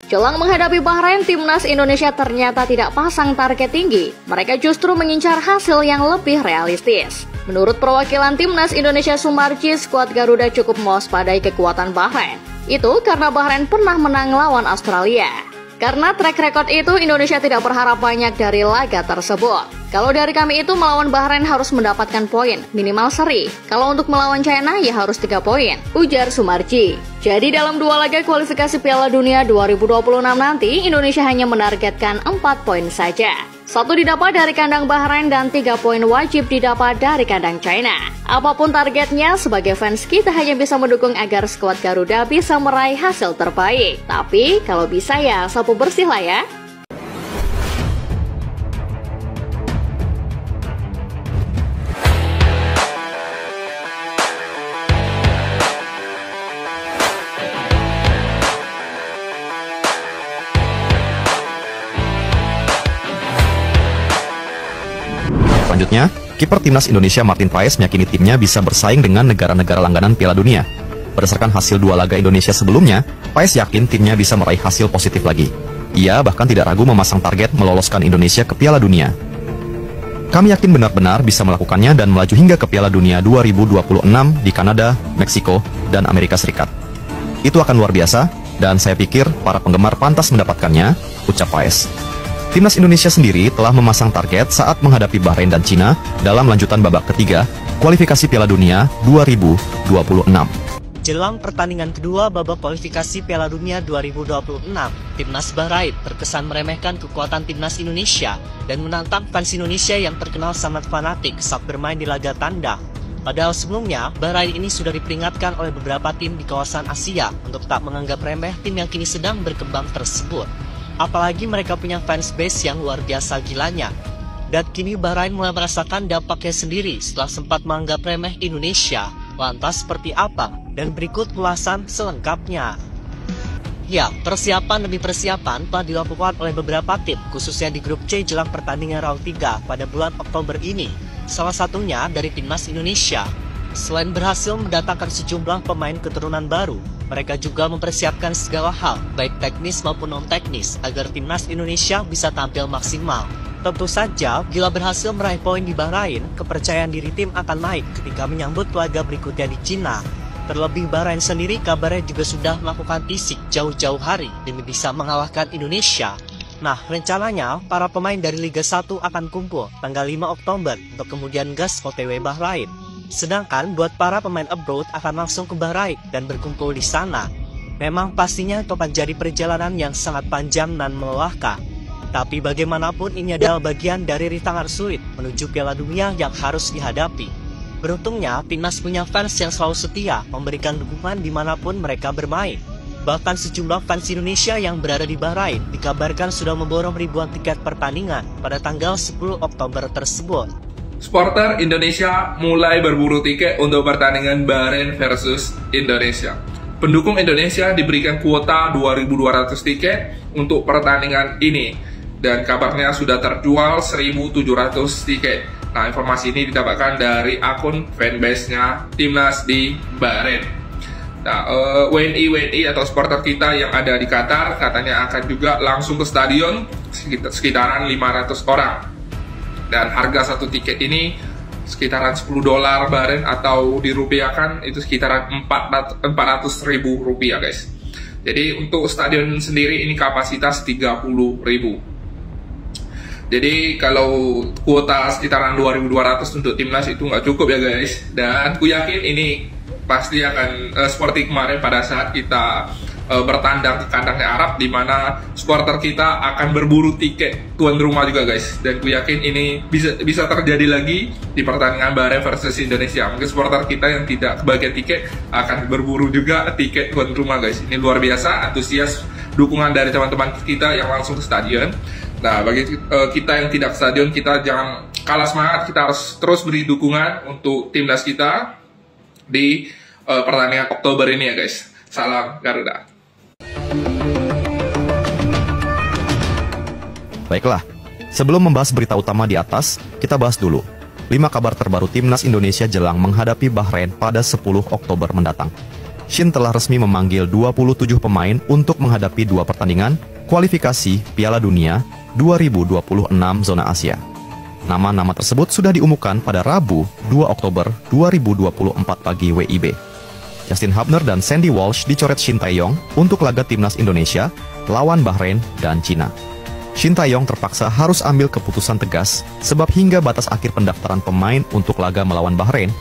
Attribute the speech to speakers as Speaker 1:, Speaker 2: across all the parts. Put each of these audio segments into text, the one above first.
Speaker 1: Jelang menghadapi Bahrain, timnas Indonesia ternyata tidak pasang target tinggi. Mereka justru mengincar hasil yang lebih realistis. Menurut perwakilan timnas Indonesia Sumarji, skuad Garuda cukup mewaspadai kekuatan Bahrain. Itu karena Bahrain pernah menang lawan Australia. Karena track record itu, Indonesia tidak berharap banyak dari laga tersebut. Kalau dari kami itu melawan Bahrain harus mendapatkan poin, minimal seri. Kalau untuk melawan China ya harus 3 poin, ujar Sumarji. Jadi dalam 2 laga kualifikasi Piala Dunia 2026 nanti, Indonesia hanya menargetkan 4 poin saja. 1 didapat dari kandang Bahrain dan 3 poin wajib didapat dari kandang China. Apapun targetnya, sebagai fans kita hanya bisa mendukung agar skuad Garuda bisa meraih hasil terbaik. Tapi kalau bisa ya sapu bersih lah ya.
Speaker 2: Selanjutnya, kiper timnas Indonesia Martin Paes meyakini timnya bisa bersaing dengan negara-negara langganan Piala Dunia. Berdasarkan hasil 2 laga Indonesia sebelumnya, Paes yakin timnya bisa meraih hasil positif lagi. Ia bahkan tidak ragu memasang target meloloskan Indonesia ke Piala Dunia. Kami yakin benar-benar bisa melakukannya dan melaju hingga ke Piala Dunia 2026 di Kanada, Meksiko, dan Amerika Serikat. Itu akan luar biasa, dan saya pikir para penggemar pantas mendapatkannya, ucap Paes. Timnas Indonesia sendiri telah memasang target saat menghadapi Bahrain dan Cina dalam lanjutan babak ketiga kualifikasi Piala Dunia 2026.
Speaker 3: Jelang pertandingan kedua babak kualifikasi Piala Dunia 2026, Timnas Bahrain terkesan meremehkan kekuatan Timnas Indonesia dan menantang fans Indonesia yang terkenal sangat fanatik saat bermain di laga tandang. Padahal sebelumnya, Bahrain ini sudah diperingatkan oleh beberapa tim di kawasan Asia untuk tak menganggap remeh tim yang kini sedang berkembang tersebut. Apalagi mereka punya fans base yang luar biasa gilanya. Dan kini Bahrain mulai merasakan dampaknya sendiri setelah sempat menganggap remeh Indonesia. Lantas seperti apa? Dan berikut ulasan selengkapnya. Ya, persiapan demi persiapan telah dilakukan oleh beberapa tim, khususnya di grup C jelang pertandingan round 3 pada bulan Oktober ini. Salah satunya dari Timnas Indonesia. Selain berhasil mendatangkan sejumlah pemain keturunan baru, mereka juga mempersiapkan segala hal, baik teknis maupun non-teknis, agar Timnas Indonesia bisa tampil maksimal. Tentu saja, bila berhasil meraih poin di Bahrain, kepercayaan diri tim akan naik ketika menyambut laga berikutnya di Cina. Terlebih Bahrain sendiri kabarnya juga sudah melakukan fisik jauh-jauh hari demi bisa mengalahkan Indonesia. Nah, rencananya para pemain dari Liga 1 akan kumpul tanggal 5 Oktober untuk kemudian gas OTW Bahrain. Sedangkan buat para pemain abroad akan langsung ke Bahrain dan berkumpul di sana. Memang pastinya itu akan jadi perjalanan yang sangat panjang dan melelahkan. Tapi bagaimanapun ini adalah bagian dari rintangan sulit menuju Piala Dunia yang harus dihadapi. Beruntungnya, Timnas punya fans yang selalu setia memberikan dukungan dimanapun mereka bermain. Bahkan sejumlah fans Indonesia yang berada di Bahrain dikabarkan sudah memborong ribuan tiket pertandingan pada tanggal 10 Oktober tersebut.
Speaker 4: Supporter Indonesia mulai berburu tiket untuk pertandingan Bahrain versus Indonesia. Pendukung Indonesia diberikan kuota 2.200 tiket untuk pertandingan ini. Dan kabarnya sudah terjual 1.700 tiket. Nah, informasi ini didapatkan dari akun fanbase-nya Timnas di Bahrain. Nah, WNI atau supporter kita yang ada di Qatar katanya akan juga langsung ke stadion sekitaran 500 orang. Dan harga satu tiket ini sekitaran $10 Bahrain atau dirupiahkan itu sekitaran 400.000 rupiah guys. Jadi untuk stadion sendiri ini kapasitas 30.000. Jadi kalau kuota sekitaran 2.200 untuk timnas itu nggak cukup ya guys. Dan aku yakin ini pasti akan seperti kemarin pada saat kita bertandang ke kandangnya Arab, di mana supporter kita akan berburu tiket tuan rumah juga guys. Dan aku yakin ini bisa terjadi lagi di pertandingan Bahrain versus Indonesia. Mungkin supporter kita yang tidak kebagian tiket akan berburu juga tiket tuan rumah guys. Ini luar biasa antusias dukungan dari teman-teman kita yang langsung ke stadion. Nah, bagi kita yang tidak ke stadion, kita jangan kalah semangat. Kita harus terus beri dukungan untuk timnas kita di pertandingan Oktober ini ya guys. Salam Garuda.
Speaker 2: Baiklah, sebelum membahas berita utama di atas, kita bahas dulu 5 kabar terbaru Timnas Indonesia jelang menghadapi Bahrain pada 10 Oktober mendatang. Shin telah resmi memanggil 27 pemain untuk menghadapi 2 pertandingan kualifikasi Piala Dunia 2026 zona Asia. Nama-nama tersebut sudah diumumkan pada Rabu 2 Oktober 2024 pagi WIB. Justin Hubner dan Sandy Walsh dicoret Shin Tae-yong untuk laga timnas Indonesia lawan Bahrain dan Cina. Shin Tae-yong terpaksa harus ambil keputusan tegas sebab hingga batas akhir pendaftaran pemain untuk laga melawan Bahrain,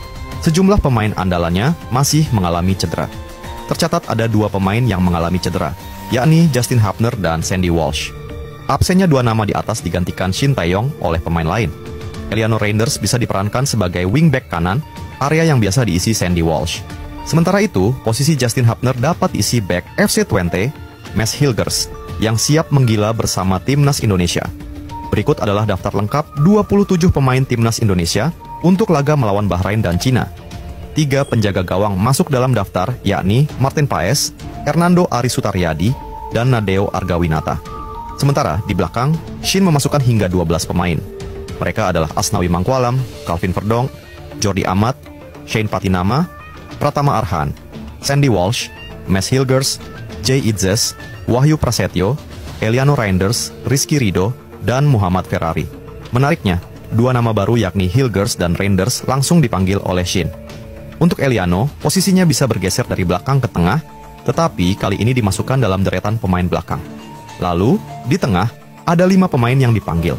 Speaker 2: sejumlah pemain andalannya masih mengalami cedera. Tercatat ada 2 pemain yang mengalami cedera, yakni Justin Hubner dan Sandy Walsh. Absennya 2 nama di atas digantikan Shin Tae-yong oleh pemain lain. Eliano Reinders bisa diperankan sebagai wingback kanan, area yang biasa diisi Sandy Walsh. Sementara itu, posisi Justin Hubner dapat diisi back FC Twente, Mads Hilgers, yang siap menggila bersama timnas Indonesia. Berikut adalah daftar lengkap 27 pemain timnas Indonesia untuk laga melawan Bahrain dan Cina. 3 penjaga gawang masuk dalam daftar, yakni Martin Paes, Hernando Ari Sutaryadi, dan Nadeo Argawinata. Sementara di belakang, Shin memasukkan hingga 12 pemain. Mereka adalah Asnawi Mangkualam, Calvin Verdong, Jordi Amat, Shane Patinama, Pratama Arhan, Sandy Walsh, Mads Hilgers, Jay Idzes, Wahyu Prasetyo, Eliano Reinders, Rizky Ridho, dan Muhammad Ferrari. Menariknya, 2 nama baru yakni Hilgers dan Reinders langsung dipanggil oleh Shin. Untuk Eliano, posisinya bisa bergeser dari belakang ke tengah, tetapi kali ini dimasukkan dalam deretan pemain belakang. Lalu, di tengah, ada 5 pemain yang dipanggil.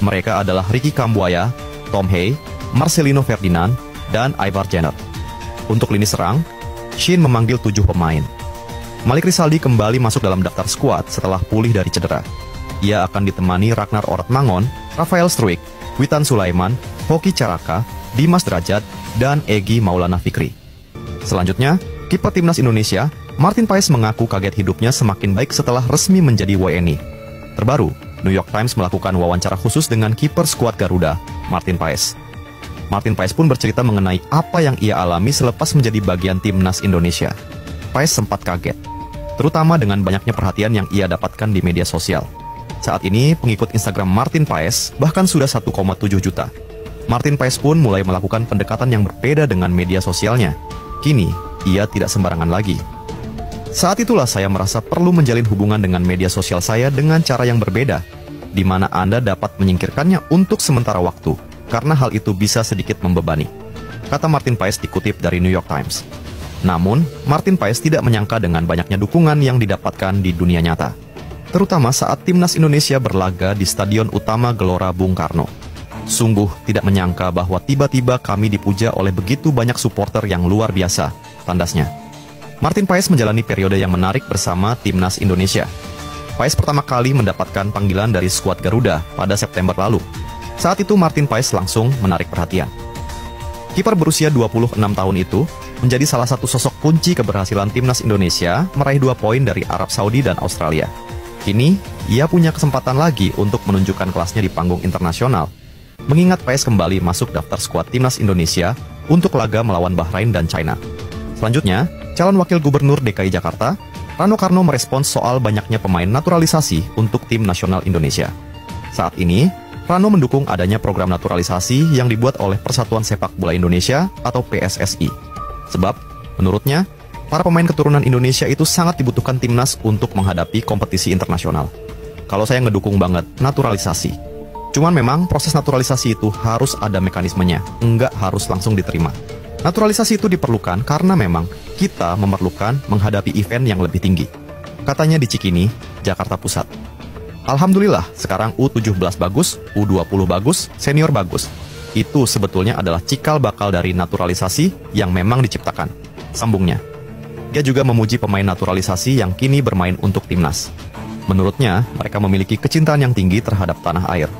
Speaker 2: Mereka adalah Ricky Kambuaya, Tom Hay, Marcelino Ferdinand, dan Ivar Jenner. Untuk lini serang, Shin memanggil 7 pemain. Malik Rizaldi kembali masuk dalam daftar skuad setelah pulih dari cedera. Ia akan ditemani Ragnar Ortmangon, Rafael Struik, Witan Sulaiman, Hoki Caraka, Dimas Derajat, dan Egy Maulana Fikri. Selanjutnya, kiper timnas Indonesia, Martin Paes mengaku kaget hidupnya semakin baik setelah resmi menjadi WNI. Terbaru, New York Times melakukan wawancara khusus dengan kiper skuad Garuda, Martin Paes. Martin Paes pun bercerita mengenai apa yang ia alami selepas menjadi bagian timnas Indonesia. Paes sempat kaget, terutama dengan banyaknya perhatian yang ia dapatkan di media sosial. Saat ini, pengikut Instagram Martin Paes bahkan sudah 1,7 juta. Martin Paes pun mulai melakukan pendekatan yang berbeda dengan media sosialnya. Kini, ia tidak sembarangan lagi. Saat itulah saya merasa perlu menjalin hubungan dengan media sosial saya dengan cara yang berbeda, di mana Anda dapat menyingkirkannya untuk sementara waktu, karena hal itu bisa sedikit membebani, kata Martin Paes dikutip dari New York Times. Namun, Martin Paes tidak menyangka dengan banyaknya dukungan yang didapatkan di dunia nyata, terutama saat timnas Indonesia berlaga di Stadion Utama Gelora Bung Karno. Sungguh tidak menyangka bahwa tiba-tiba kami dipuja oleh begitu banyak supporter yang luar biasa, tandasnya. Martin Paes menjalani periode yang menarik bersama timnas Indonesia. Paes pertama kali mendapatkan panggilan dari skuad Garuda pada September lalu. Saat itu Martin Paes langsung menarik perhatian. Kiper berusia 26 tahun itu menjadi salah satu sosok kunci keberhasilan timnas Indonesia meraih 2 poin dari Arab Saudi dan Australia. Kini, ia punya kesempatan lagi untuk menunjukkan kelasnya di panggung internasional. Mengingat Paes kembali masuk daftar skuad timnas Indonesia untuk laga melawan Bahrain dan China. Selanjutnya, calon wakil gubernur DKI Jakarta, Rano Karno merespons soal banyaknya pemain naturalisasi untuk tim nasional Indonesia. Saat ini, Rano mendukung adanya program naturalisasi yang dibuat oleh Persatuan Sepak Bola Indonesia atau PSSI. Sebab, menurutnya, para pemain keturunan Indonesia itu sangat dibutuhkan timnas untuk menghadapi kompetisi internasional. Kalau saya ngedukung banget naturalisasi. Cuman memang proses naturalisasi itu harus ada mekanismenya, enggak harus langsung diterima. Naturalisasi itu diperlukan karena memang kita memerlukan menghadapi event yang lebih tinggi. Katanya di Cikini, Jakarta Pusat. Alhamdulillah, sekarang U17 bagus, U20 bagus, senior bagus. Itu sebetulnya adalah cikal bakal dari naturalisasi yang memang diciptakan. Sambungnya. Dia juga memuji pemain naturalisasi yang kini bermain untuk timnas. Menurutnya, mereka memiliki kecintaan yang tinggi terhadap tanah air.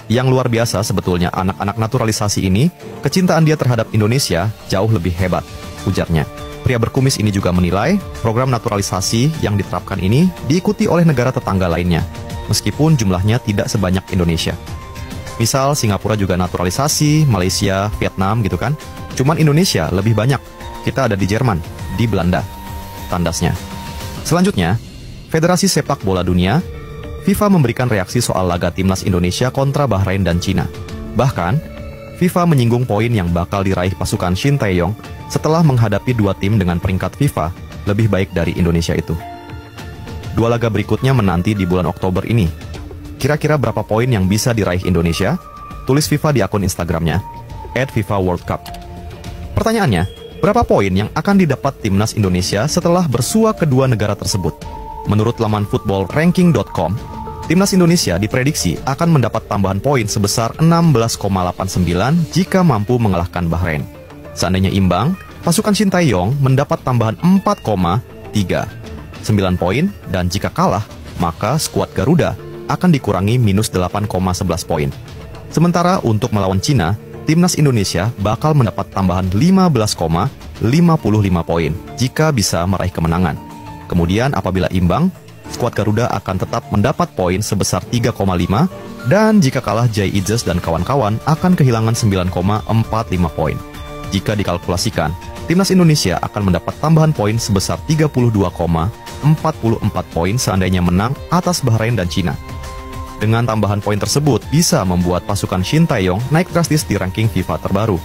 Speaker 2: Yang luar biasa sebetulnya anak-anak naturalisasi ini, kecintaan dia terhadap Indonesia jauh lebih hebat, ujarnya. Pria berkumis ini juga menilai program naturalisasi yang diterapkan ini diikuti oleh negara tetangga lainnya, meskipun jumlahnya tidak sebanyak Indonesia. Misal Singapura juga naturalisasi, Malaysia, Vietnam gitu kan. Cuman Indonesia lebih banyak. Kita ada di Jerman, di Belanda. Tandasnya. Selanjutnya, Federasi Sepak Bola Dunia, FIFA memberikan reaksi soal laga timnas Indonesia kontra Bahrain dan Cina. Bahkan, FIFA menyinggung poin yang bakal diraih pasukan Shin Tae-yong setelah menghadapi dua tim dengan peringkat FIFA lebih baik dari Indonesia itu. Dua laga berikutnya menanti di bulan Oktober ini. Kira-kira berapa poin yang bisa diraih Indonesia? Tulis FIFA di akun Instagramnya, @FIFA-World-Cup. Pertanyaannya, berapa poin yang akan didapat timnas Indonesia setelah bersua kedua negara tersebut? Menurut laman footballranking.com, timnas Indonesia diprediksi akan mendapat tambahan poin sebesar 16,89 jika mampu mengalahkan Bahrain. Seandainya imbang, pasukan Shin Tae-yong mendapat tambahan 4,39 poin, dan jika kalah, maka skuad Garuda akan dikurangi minus 8,11 poin. Sementara untuk melawan Cina, timnas Indonesia bakal mendapat tambahan 15,55 poin jika bisa meraih kemenangan. Kemudian apabila imbang, skuad Garuda akan tetap mendapat poin sebesar 3,5, dan jika kalah Jai Ijes dan kawan-kawan akan kehilangan 9,45 poin. Jika dikalkulasikan, timnas Indonesia akan mendapat tambahan poin sebesar 32,44 poin seandainya menang atas Bahrain dan Cina. Dengan tambahan poin tersebut bisa membuat pasukan Shin Tae-yong naik drastis di ranking FIFA terbaru.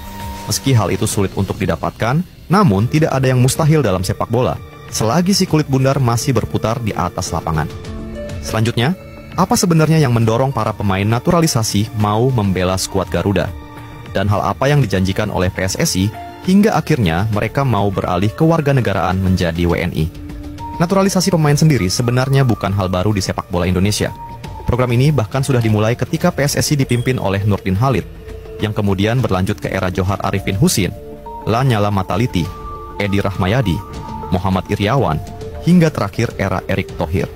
Speaker 2: Meski hal itu sulit untuk didapatkan, namun tidak ada yang mustahil dalam sepak bola selagi si kulit bundar masih berputar di atas lapangan. Selanjutnya, apa sebenarnya yang mendorong para pemain naturalisasi mau membela skuad Garuda? Dan hal apa yang dijanjikan oleh PSSI hingga akhirnya mereka mau beralih ke warganegaraan menjadi WNI? Naturalisasi pemain sendiri sebenarnya bukan hal baru di sepak bola Indonesia. Program ini bahkan sudah dimulai ketika PSSI dipimpin oleh Nurdin Halid, yang kemudian berlanjut ke era Johar Arifin Husin, Lanyala Mataliti, Edi Rahmayadi, Muhammad Iriawan, hingga terakhir era Erick Thohir.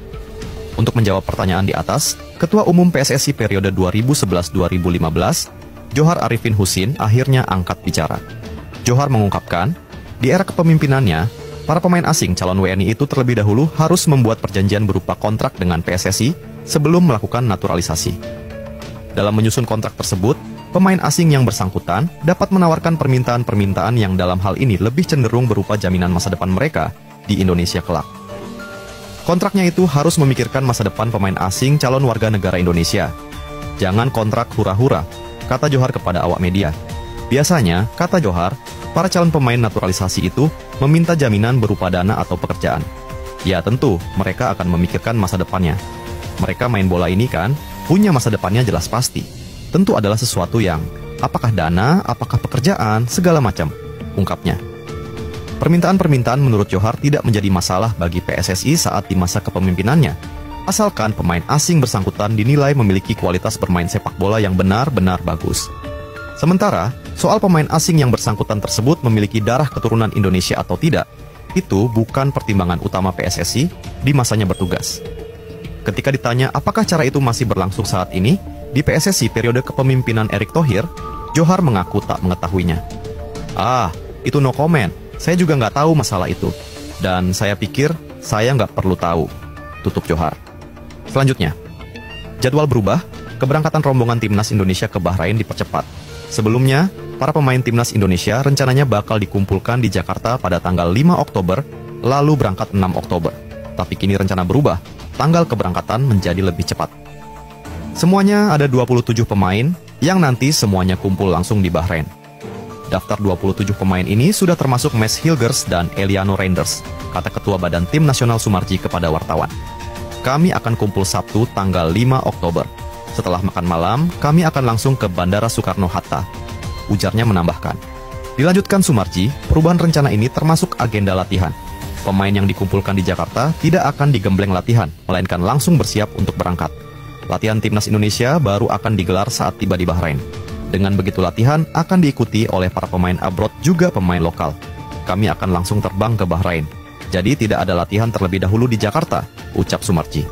Speaker 2: Untuk menjawab pertanyaan di atas, Ketua Umum PSSI periode 2011-2015, Johar Arifin Husin akhirnya angkat bicara. Johar mengungkapkan, di era kepemimpinannya, para pemain asing calon WNI itu terlebih dahulu harus membuat perjanjian berupa kontrak dengan PSSI sebelum melakukan naturalisasi. Dalam menyusun kontrak tersebut, pemain asing yang bersangkutan dapat menawarkan permintaan-permintaan yang dalam hal ini lebih cenderung berupa jaminan masa depan mereka di Indonesia kelak. Kontraknya itu harus memikirkan masa depan pemain asing calon warga negara Indonesia. Jangan kontrak hura-hura, kata Johar kepada awak media. Biasanya, kata Johar, para calon pemain naturalisasi itu meminta jaminan berupa dana atau pekerjaan. Ya tentu, mereka akan memikirkan masa depannya. Mereka main bola ini kan, punya masa depannya jelas pasti. Tentu adalah sesuatu yang, apakah dana, apakah pekerjaan, segala macam, ungkapnya. Permintaan-permintaan menurut Johar tidak menjadi masalah bagi PSSI saat di masa kepemimpinannya, asalkan pemain asing bersangkutan dinilai memiliki kualitas bermain sepak bola yang benar-benar bagus. Sementara, soal pemain asing yang bersangkutan tersebut memiliki darah keturunan Indonesia atau tidak, itu bukan pertimbangan utama PSSI di masanya bertugas. Ketika ditanya apakah cara itu masih berlangsung saat ini, di PSSI periode kepemimpinan Erick Thohir, Johar mengaku tak mengetahuinya. Itu no comment, saya juga nggak tahu masalah itu. Dan saya pikir saya nggak perlu tahu, tutup Johar. Selanjutnya, jadwal berubah, keberangkatan rombongan timnas Indonesia ke Bahrain dipercepat. Sebelumnya, para pemain timnas Indonesia rencananya bakal dikumpulkan di Jakarta pada tanggal 5 Oktober, lalu berangkat 6 Oktober. Tapi kini rencana berubah, tanggal keberangkatan menjadi lebih cepat. Semuanya ada 27 pemain yang nanti semuanya kumpul langsung di Bahrain. Daftar 27 pemain ini sudah termasuk Mes Hilgers dan Eliano Reinders, kata Ketua Badan Tim Nasional Sumarji kepada wartawan. Kami akan kumpul Sabtu tanggal 5 Oktober. Setelah makan malam, kami akan langsung ke Bandara Soekarno-Hatta. Ujarnya menambahkan. Dilanjutkan Sumarji, perubahan rencana ini termasuk agenda latihan. Pemain yang dikumpulkan di Jakarta tidak akan digembleng latihan, melainkan langsung bersiap untuk berangkat. Latihan timnas Indonesia baru akan digelar saat tiba di Bahrain. Dengan begitu latihan akan diikuti oleh para pemain abroad juga pemain lokal. Kami akan langsung terbang ke Bahrain. Jadi tidak ada latihan terlebih dahulu di Jakarta, ucap Sumarji.